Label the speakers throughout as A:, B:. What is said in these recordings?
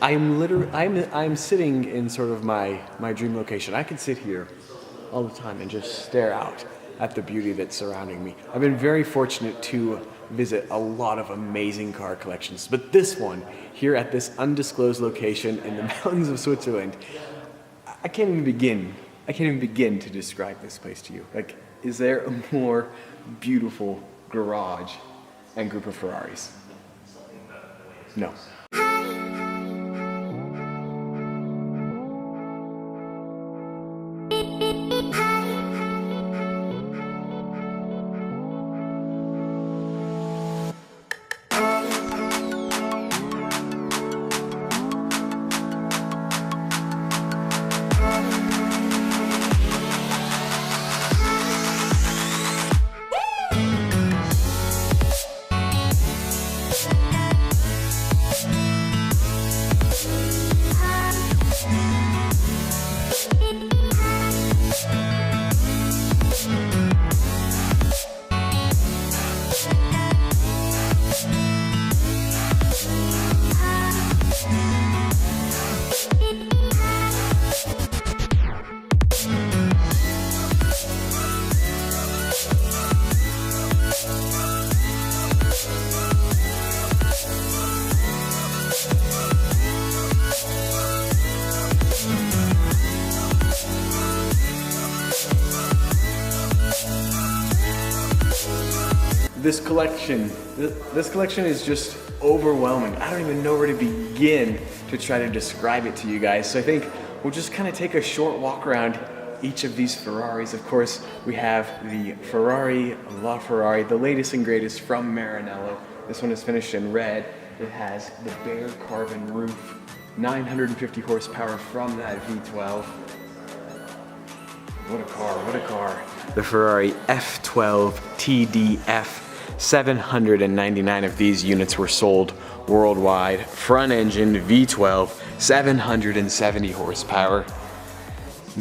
A: I'm sitting in sort of my dream location. I could sit here all the time and just stare out at the beauty that's surrounding me. I've been very fortunate to visit a lot of amazing car collections, but this one here at this undisclosed location in the mountains of Switzerland, I can't even begin to describe this place to you. Like, is there a more beautiful garage and group of Ferraris? No. This collection is just overwhelming. I don't even know where to begin to try to describe it to you guys. So I think we'll just kind of take a short walk around each of these Ferraris. Of course, we have the Ferrari, LaFerrari, the latest and greatest from Maranello. This one is finished in red. It has the bare carbon roof, 950 horsepower from that V12. What a car, what a car. The Ferrari F12 TDF. 799 of these units were sold worldwide. Front engine V12, 770 horsepower.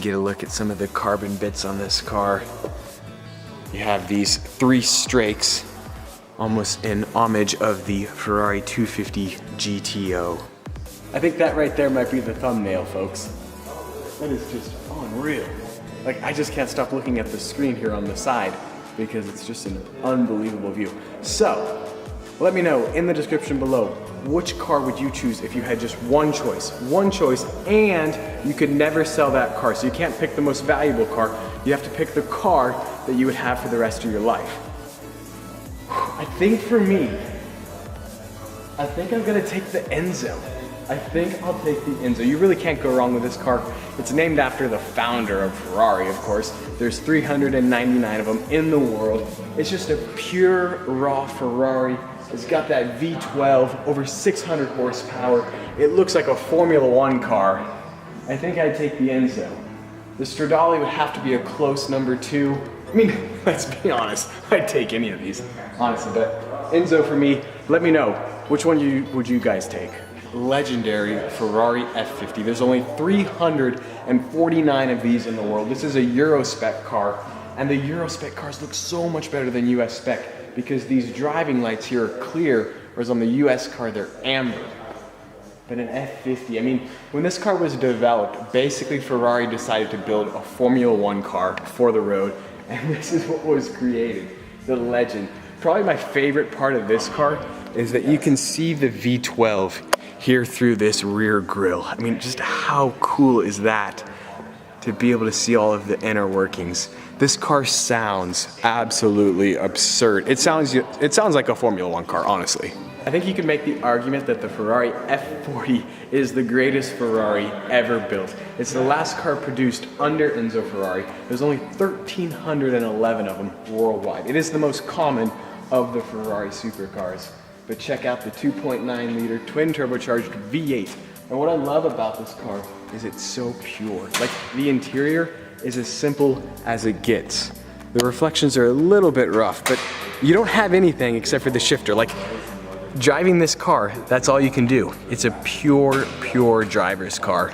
A: Get a look at some of the carbon bits on this car. You have these 3 strakes, almost in homage of the Ferrari 250 GTO. I think that right there might be the thumbnail, folks. That is just unreal. Like, I just can't stop looking at the screen here on the side, because it's just an unbelievable view. So, let me know in the description below, which car would you choose if you had just one choice, and you could never sell that car. So you can't pick the most valuable car, you have to pick the car that you would have for the rest of your life. I think for me, I think I'm gonna take the Enzo. I think I'll take the Enzo. You really can't go wrong with this car. It's named after the founder of Ferrari, of course. There's 399 of them in the world. It's just a pure, raw Ferrari. It's got that V12, over 600 horsepower. It looks like a Formula One car. I think I'd take the Enzo. The Stradale would have to be a close number 2. I mean, let's be honest, I'd take any of these, honestly, but Enzo for me. Let me know, which one would you guys take? Legendary Ferrari F50. There's only 349 of these in the world. This is a Euro spec car, and the Euro spec cars look so much better than US spec because these driving lights here are clear, whereas on the US car they're amber. But an F50, I mean, when this car was developed, basically Ferrari decided to build a Formula One car for the road, and this is what was created, the legend. Probably my favorite part of this car is that you can see the V12 here through this rear grille. I mean, just how cool is that to be able to see all of the inner workings. This car sounds absolutely absurd. It sounds like a Formula One car, honestly. I think you could make the argument that the Ferrari F40 is the greatest Ferrari ever built. It's the last car produced under Enzo Ferrari. There's only 1,311 of them worldwide. It is the most common of the Ferrari supercars. But check out the 2.9 liter twin turbocharged V8. And what I love about this car is it's so pure. Like, the interior is as simple as it gets. The reflections are a little bit rough, but you don't have anything except for the shifter. Like, driving this car, that's all you can do. It's a pure driver's car.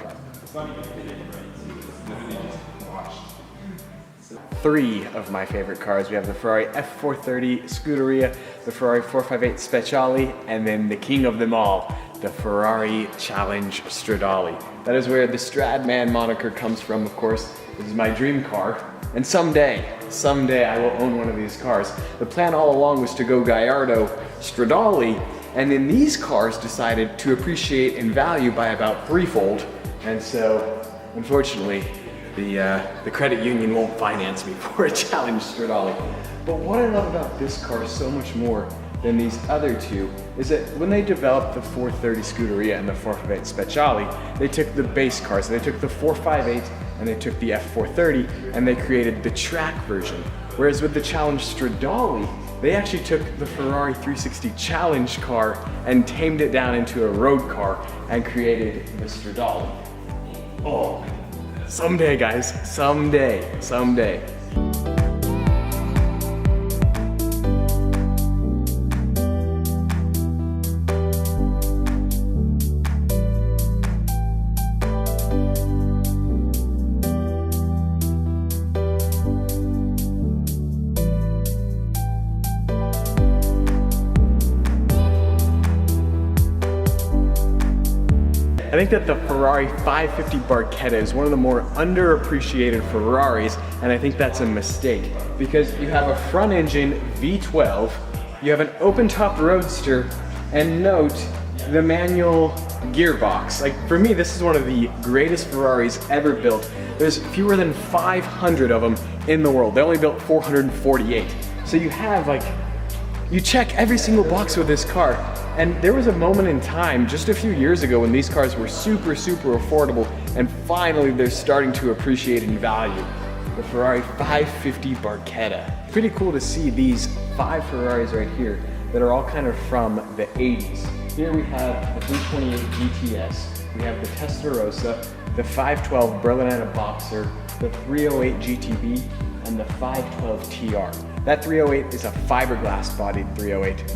A: three of my favorite cars. We have the Ferrari F430 Scuderia, the Ferrari 458 Speciale, and then the king of them all, the Ferrari Challenge Stradale. That is where the Stradman moniker comes from, of course. This is my dream car, and someday I will own one of these cars. The plan all along was to go Gallardo Stradale, and then these cars decided to appreciate in value by about threefold, and so unfortunately the credit union won't finance me for a Challenge Stradale. But what I love about this car so much more than these other two is that when they developed the 430 Scuderia and the 458 Speciale, they took the base cars. They took the 458 and they took the F430 and they created the track version. Whereas with the Challenge Stradale, they actually took the Ferrari 360 Challenge car and tamed it down into a road car and created the Stradale. Oh, someday guys, someday. I think that the Ferrari 550 Barchetta is one of the more underappreciated Ferraris, and I think that's a mistake because you have a front engine V12, you have an open top roadster, and note the manual gearbox. Like for me, this is one of the greatest Ferraris ever built. There's fewer than 500 of them in the world. They only built 448. So you have you check every single box with this car. And there was a moment in time just a few years ago when these cars were super affordable, and finally they're starting to appreciate in value. The Ferrari 550 Barchetta. Pretty cool to see these 5 Ferraris right here that are all kind of from the 80s. Here we have the 328 GTS, we have the Testarossa, the 512 Berlinetta Boxer, the 308 GTB, and the 512 TR. That 308 is a fiberglass bodied 308.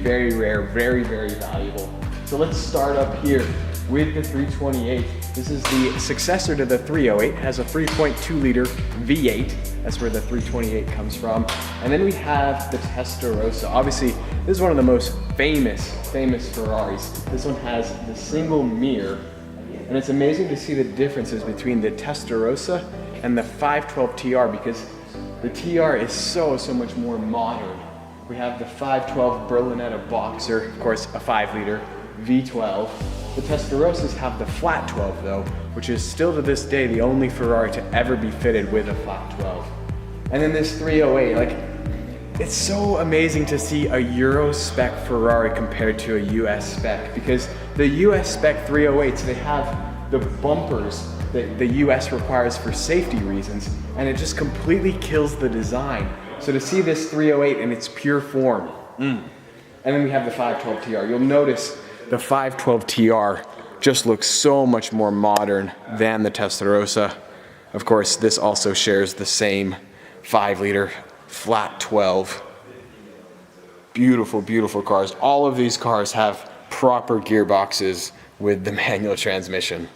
A: Very rare, very valuable. So let's start up here with the 328. This is the successor to the 308. It has a 3.2 liter V8. That's where the 328 comes from. And then we have the Testarossa. Obviously, this is one of the most famous Ferraris. This one has the single mirror. And it's amazing to see the differences between the Testarossa and the 512 TR because the TR is so much more modern. We have the 512 Berlinetta Boxer, of course a 5 liter V12. The Testarossas have the flat 12 though, which is still to this day the only Ferrari to ever be fitted with a flat 12. And then this 308, it's so amazing to see a Euro spec Ferrari compared to a US spec because the US spec 308s, they have the bumpers that the US requires for safety reasons, and it just completely kills the design. So to see this 308 in its pure form. And then we have the 512 TR. You'll notice the 512 TR just looks so much more modern than the Testarossa. Of course, this also shares the same 5 liter flat 12. Beautiful cars. All of these cars have proper gearboxes with the manual transmission.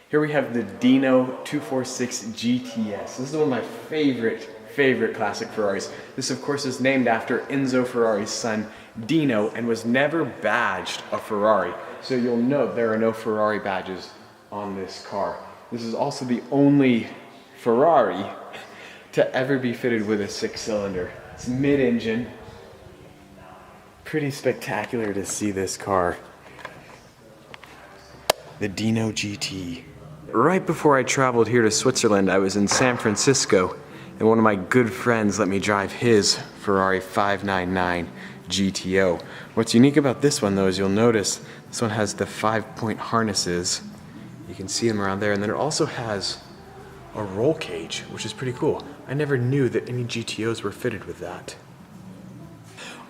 A: Here we have the Dino 246 GTS. This is one of my favorite classic Ferraris. This of course is named after Enzo Ferrari's son Dino and was never badged a Ferrari. So you'll note there are no Ferrari badges on this car. This is also the only Ferrari to ever be fitted with a 6-cylinder. It's mid-engine. Pretty spectacular to see this car. The Dino GT. Right before I traveled here to Switzerland, I was in San Francisco, and one of my good friends let me drive his Ferrari 599 GTO. What's unique about this one though is you'll notice this one has the 5-point harnesses. You can see them around there, and then it also has a roll cage, which is pretty cool. I never knew that any GTOs were fitted with that.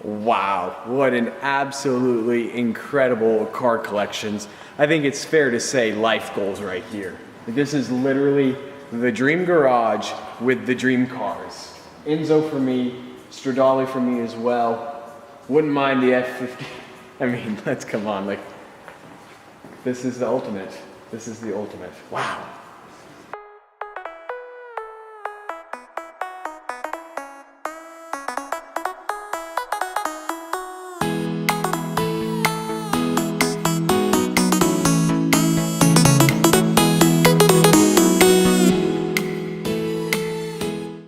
A: Wow, what an absolutely incredible car collections. I think it's fair to say life goals right here. This is literally the dream garage with the dream cars. Enzo for me, Stradale for me as well. Wouldn't mind the F50. I mean, let's come on, this is the ultimate. This is the ultimate. Wow.